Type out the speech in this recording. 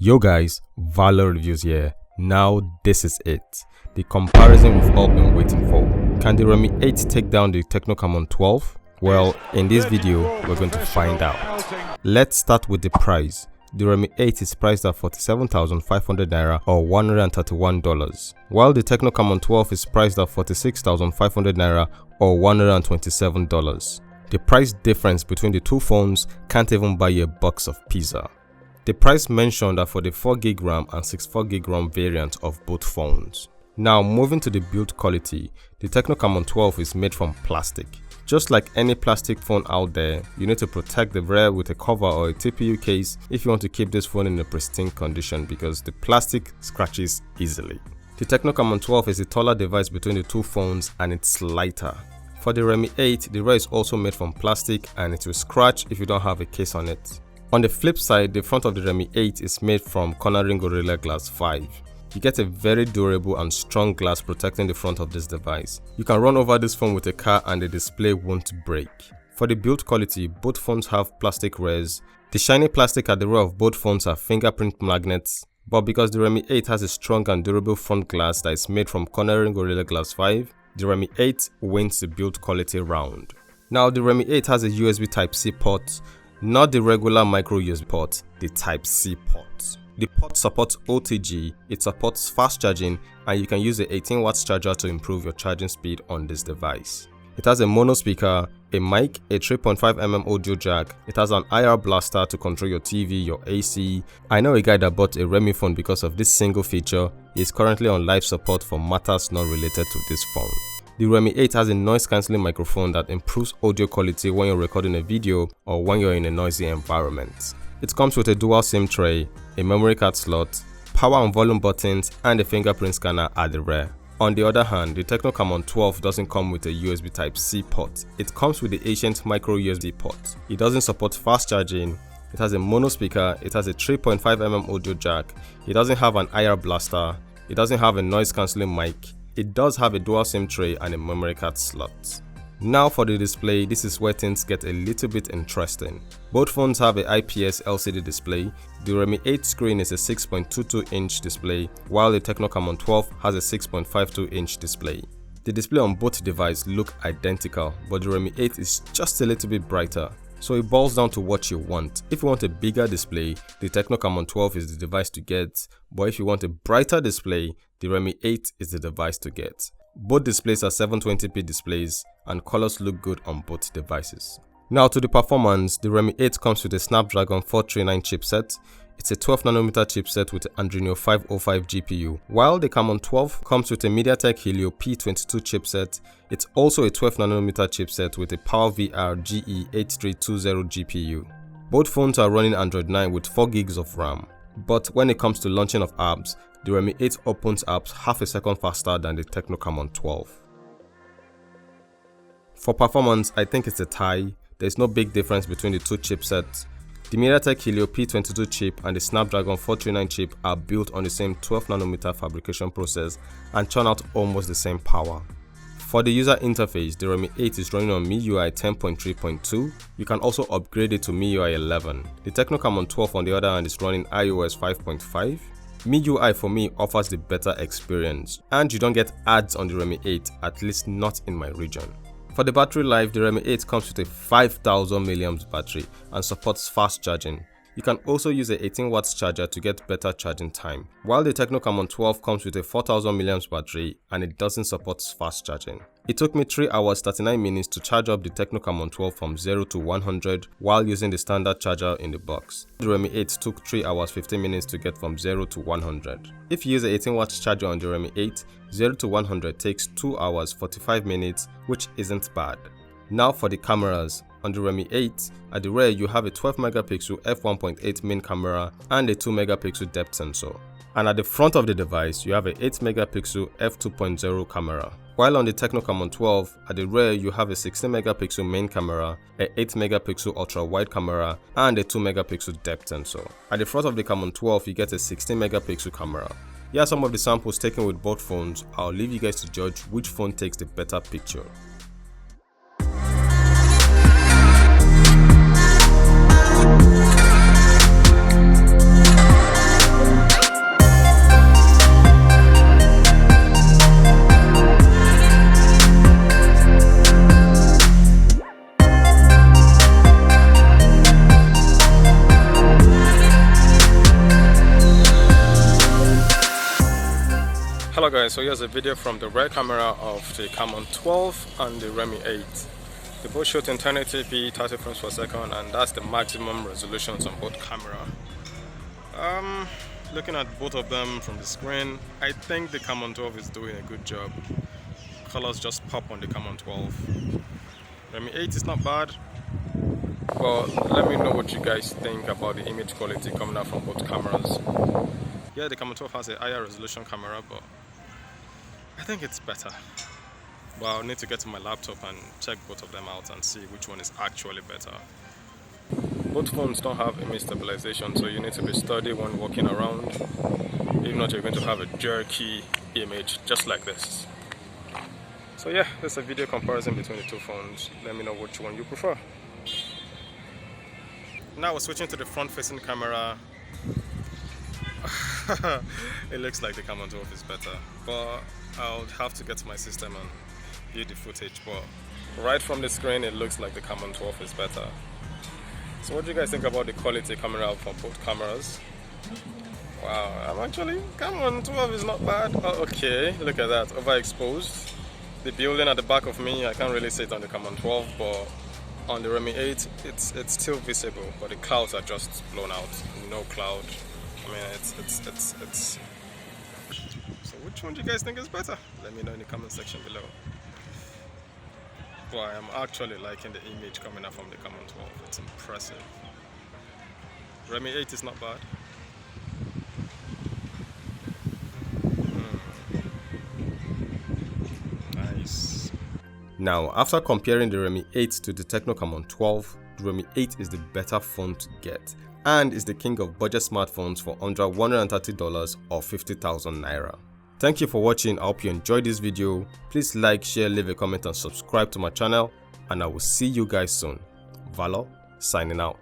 Yo guys, Valor Reviews here. Now this is it. The comparison we've all been waiting for. Can the Redmi 8 take down the Tecno Camon 12? Well, in this video, we're going to find out. Let's start with the price. The Redmi 8 is priced at 47,500 Naira or $131, while the Tecno Camon 12 is priced at 46,500 Naira or $127. The price difference between the two phones can't even buy you a box of pizza. The price mentioned are for the 4GB RAM and 64GB RAM variant of both phones. Now moving to the build quality, the Tecno Camon 12 is made from plastic. Just like any plastic phone out there, you need to protect the rear with a cover or a TPU case if you want to keep this phone in a pristine condition because the plastic scratches easily. The Tecno Camon 12 is a taller device between the two phones and it's lighter. For the Redmi 8, the rear is also made from plastic and it will scratch if you don't have a case on it. On the flip side, the front of the Redmi 8 is made from cornering Gorilla Glass 5. You get a very durable and strong glass protecting the front of this device. You can run over this phone with a car and the display won't break. For the build quality, both phones have plastic rears. The shiny plastic at the rear of both phones are fingerprint magnets, but because the Redmi 8 has a strong and durable front glass that is made from cornering Gorilla Glass 5, the Redmi 8 wins the build quality round. Now the Redmi 8 has a USB Type-C port, not the regular micro USB port, the Type-C port. The port supports OTG, it supports fast charging, and you can use a 18 watts charger to improve your charging speed on this device. It has a mono speaker, a mic, a 3.5mm audio jack, it has an IR blaster to control your TV, your AC. I know a guy that bought a Redmi phone because of this single feature. He is currently on live support for matters not related to this phone. The Redmi 8 has a noise cancelling microphone that improves audio quality when you're recording a video or when you're in a noisy environment. It comes with a dual SIM tray, a memory card slot, power and volume buttons, and a fingerprint scanner at the rear. On the other hand, the Tecno Camon 12 doesn't come with a USB Type-C port. It comes with the ancient micro USB port. It doesn't support fast charging. It has a mono speaker, it has a 3.5mm audio jack, it doesn't have an IR blaster, it doesn't have a noise cancelling mic. It does have a dual SIM tray and a memory card slot. Now for the display, this is where things get a little bit interesting. Both phones have a IPS LCD display. The Redmi 8 screen is a 6.22-inch display, while the Tecno Camon 12 has a 6.52-inch display. The display on both devices look identical, but the Redmi 8 is just a little bit brighter. So it boils down to what you want. If you want a bigger display, the Tecno Camon 12 is the device to get, but if you want a brighter display, the Redmi 8 is the device to get. Both displays are 720p displays and colors look good on both devices. Now to the performance, the Redmi 8 comes with a Snapdragon 439 chipset. It's a 12nm chipset with an Adreno 505 GPU, while the Camon 12 comes with a MediaTek Helio P22 chipset. It's also a 12nm chipset with a PowerVR GE8320 GPU. Both phones are running Android 9 with 4GB of RAM, but when it comes to launching of apps, the Redmi 8 opens apps half a second faster than the Tecno Camon 12. For performance, I think it's a tie. There's no big difference between the two chipsets. The MediaTek Helio P22 chip and the Snapdragon 439 chip are built on the same 12nm fabrication process and churn out almost the same power. For the user interface, the Redmi 8 is running on MIUI 10.3.2. You can also upgrade it to MIUI 11. The Tecno Camon 12 on the other hand is running iOS 5.5. MIUI for me offers the better experience, and you don't get ads on the Redmi 8, at least not in my region. For the battery life, the Redmi 8 comes with a 5000 mAh battery and supports fast charging. You can also use a 18 watts charger to get better charging time, while the Tecno Camon 12 comes with a 4000 mAh battery and it doesn't support fast charging. It took me 3 hours 39 minutes to charge up the Tecno Camon 12 from 0 to 100 while using the standard charger in the box. The Redmi 8 took 3 hours 15 minutes to get from 0 to 100. If you use a 18 watts charger on the Redmi 8, 0 to 100 takes 2 hours 45 minutes, which isn't bad. Now for the cameras. On the Redmi 8, at the rear you have a 12MP f1.8 main camera and a 2MP depth sensor. And at the front of the device, you have a 8MP f2.0 camera. While on the Tecno Camon 12, at the rear you have a 16MP main camera, a 8MP ultra-wide camera, and a 2MP depth sensor. At the front of the Camon 12, you get a 16MP camera. Here are some of the samples taken with both phones. I'll leave you guys to judge which phone takes the better picture. Hello guys, so here's a video from the rear camera of the Camon 12 and the Redmi 8. They both shoot in 1080p 30 frames per second, and that's the maximum resolutions on both camera. Looking at both of them from the screen, I think the Camon 12 is doing a good job. Colors just pop on the Camon 12. Redmi 8 is not bad, but let me know what you guys think about the image quality coming out from both cameras. Yeah, the Camon 12 has a higher resolution camera, but I think it's better. But I'll need to get to my laptop and check both of them out and see which one is actually better. Both phones don't have image stabilization, so you need to be steady when walking around. If not, you're going to have a jerky image just like this. So yeah, there's a video comparison between the two phones. Let me know which one you prefer. Now we're switching to the front-facing camera. It looks like the Camon 12 is better, but I'll have to get to my system and view the footage. But right from the screen, it looks like the Camon 12 is better. So what do you guys think about the quality coming out from both cameras? Wow, Camon 12 is not bad. Oh, okay, look at that, overexposed. The building at the back of me, I can't really see it on the Camon 12, but on the Redmi 8, it's still visible, but the clouds are just blown out. No cloud. I mean, it's. So which one do you guys think is better? Let me know in the comment section below. Well, I'm actually liking the image coming out from the Camon 12. It's impressive. Redmi 8 is not bad. Nice. Now, after comparing the Redmi 8 to the Tecno Camon 12, the Redmi 8 is the better phone to get and is the king of budget smartphones for under $130 or 50,000 naira. Thank you for watching. I hope you enjoyed this video. Please like, share, leave a comment and subscribe to my channel, and I will see you guys soon. Valor signing out.